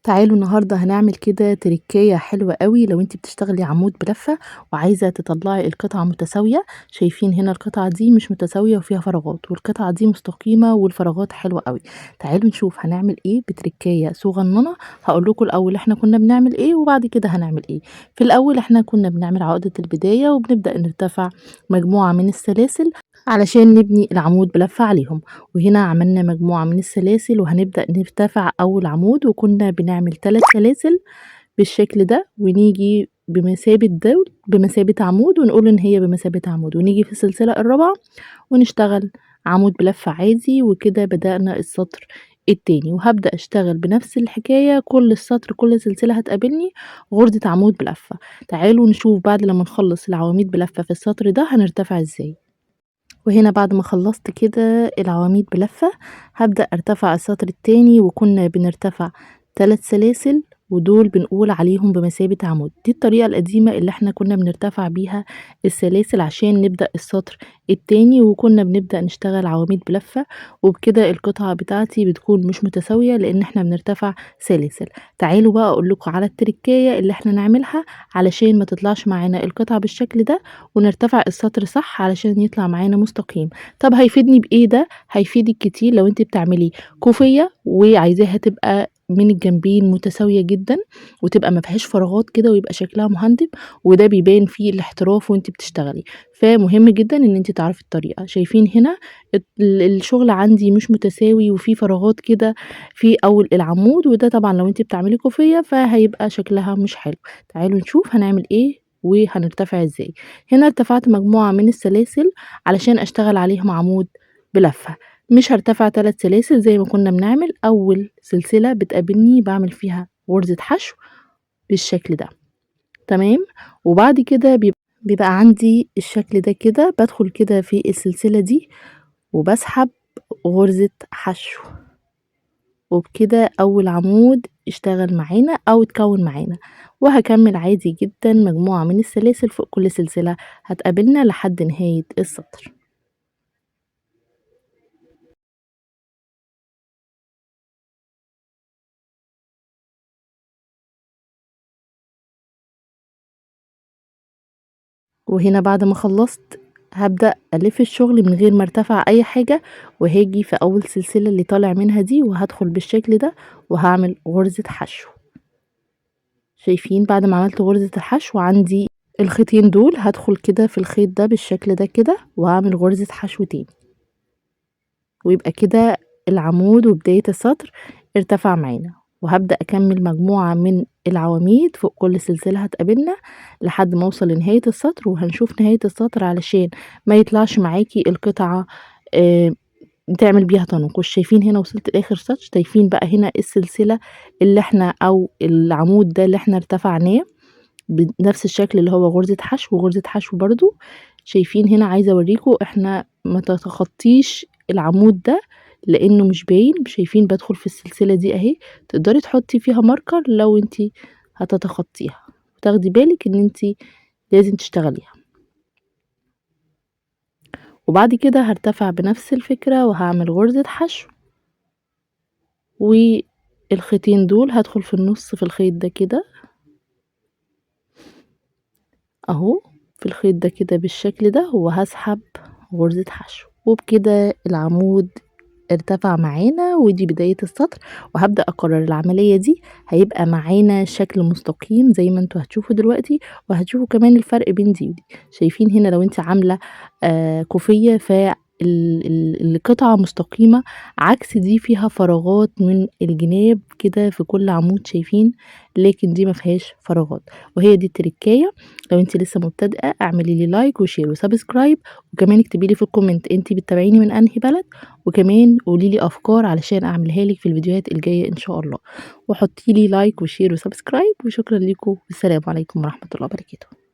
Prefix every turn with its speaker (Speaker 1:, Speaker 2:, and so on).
Speaker 1: تعالوا النهارده هنعمل كده تركاية حلوة قوي لو انت بتشتغلي عمود بلفة وعايزة تطلعي القطعة متساوية. شايفين هنا القطعة دي مش متساوية وفيها فراغات، والقطعة دي مستقيمة والفراغات حلوة قوي. تعالوا نشوف هنعمل ايه بتركاية صغننة. هقول لكم الاول احنا كنا بنعمل ايه وبعد كده هنعمل ايه. في الاول احنا كنا بنعمل عقدة البداية وبنبدأ نرتفع مجموعة من السلاسل علشان نبني العمود بلفة عليهم. وهنا عملنا مجموعة من السلاسل وهنبدأ نرتفع أول عمود، وكنا بنعمل 3 سلاسل بالشكل ده، ونيجي بمثابة دول بمثابة عمود ونقول إن هي بمثابة عمود، ونيجي في السلسلة الرابعة ونشتغل عمود بلفة عادي. وكده بدأنا السطر التاني، وهبدأ أشتغل بنفس الحكاية كل السطر كل سلسلة هتقابلني غرزة عمود بلفة. تعالوا نشوف بعد لما نخلص العواميد بلفة في السطر ده هنرتفع ازاي. وهنا بعد ما خلصت كده العواميد بلفة هبدأ ارتفع السطر التاني، وكنا بنرتفع 3 سلاسل ودول بنقول عليهم بمثابة عمود. دي الطريقة القديمة اللي احنا كنا بنرتفع بيها السلاسل عشان نبدأ السطر التاني، وكنا بنبدأ نشتغل عواميد بلفة. وبكده القطعة بتاعتي بتكون مش متساوية لان احنا بنرتفع سلاسل. تعالوا بقى اقول لكم على التركية اللي احنا نعملها علشان ما تطلعش معانا القطعة بالشكل ده، ونرتفع السطر صح علشان يطلع معانا مستقيم. طب هيفيدني بإيه ده؟ هيفيدك كتير لو انت بتعملي كوفية وعايزاها تبقى من الجنبين متساوية جدا وتبقى ما فيهاش فراغات كده ويبقى شكلها مهندم، وده بيبان فيه الاحتراف وانت بتشتغلي. فمهم جدا ان انت تعرفي الطريقة. شايفين هنا الشغل عندي مش متساوي وفي فراغات كده في اول العمود، وده طبعا لو انت بتعملي كوفية فهيبقى شكلها مش حلو. تعالوا نشوف هنعمل ايه وهنرتفع ازاي. هنا ارتفعت مجموعة من السلاسل علشان اشتغل عليهم عمود بلفة. مش هرتفع 3 سلاسل زي ما كنا بنعمل. اول سلسلة بتقابلني بعمل فيها غرزة حشو بالشكل ده، تمام. وبعد كده بيبقى عندي الشكل ده كده، بدخل كده في السلسلة دي وبسحب غرزة حشو، وبكده اول عمود اشتغل معانا او اتكون معانا. وهكمل عادي جدا مجموعة من السلاسل فوق كل سلسلة هتقابلنا لحد نهاية السطر. وهنا بعد ما خلصت هبدأ ألف الشغل من غير ما ارتفع أي حاجة، وهاجي في أول سلسلة اللي طالع منها دي وهدخل بالشكل ده وهعمل غرزة حشو. شايفين بعد ما عملت غرزة الحشو عندي الخيطين دول، هدخل كده في الخيط ده بالشكل ده كده وهعمل غرزة حشو تاني، ويبقى كده العمود وبداية السطر ارتفع معانا. وهبدأ أكمل مجموعة من العواميد فوق كل سلسلة هتقابلنا لحد ما اوصل لنهاية السطر. وهنشوف نهاية السطر علشان ما يطلعش معاكي القطعة تعمل بيها تناقص. شايفين هنا وصلت لاخر سطر. شايفين بقى هنا السلسلة اللي احنا او العمود ده اللي احنا ارتفعناه بنفس الشكل اللي هو غرزة حشو وغرزة حشو برضو. شايفين هنا عايزة اوريكم احنا ما تتخطيش العمود ده لانه مش باين. شايفين بدخل في السلسلة دي اهي، تقدري تحطي فيها ماركر لو انتي هتتخطيها، وتاخدي بالك ان انتي لازم تشتغليها. وبعد كده هرتفع بنفس الفكرة وهعمل غرزة حشو، والخيطين دول هدخل في النص في الخيط ده كده اهو، في الخيط ده كده بالشكل ده، وهسحب غرزة حشو. وبكده العمود ارتفع معانا ودي بداية السطر. وهبدأ أكرر العملية دي، هيبقى معانا شكل مستقيم زي ما انتوا هتشوفوا دلوقتي، وهتشوفوا كمان الفرق بين دي ودي. شايفين هنا لو انت عاملة كوفية القطعة مستقيمة، عكس دي فيها فراغات من الجناب كده في كل عمود شايفين، لكن دي ما فيهاش فراغات. وهي دي التركاية. لو انت لسه مبتدئة اعملي لي لايك وشير وسبسكرايب، وكمان اكتبي لي في الكومنت انت بتتابعيني من انهي بلد، وكمان قولي لي افكار علشان اعملها لك في الفيديوهات الجايه ان شاء الله. وحطي لي لايك وشير وسبسكرايب، وشكرا لكم والسلام عليكم ورحمه الله وبركاته.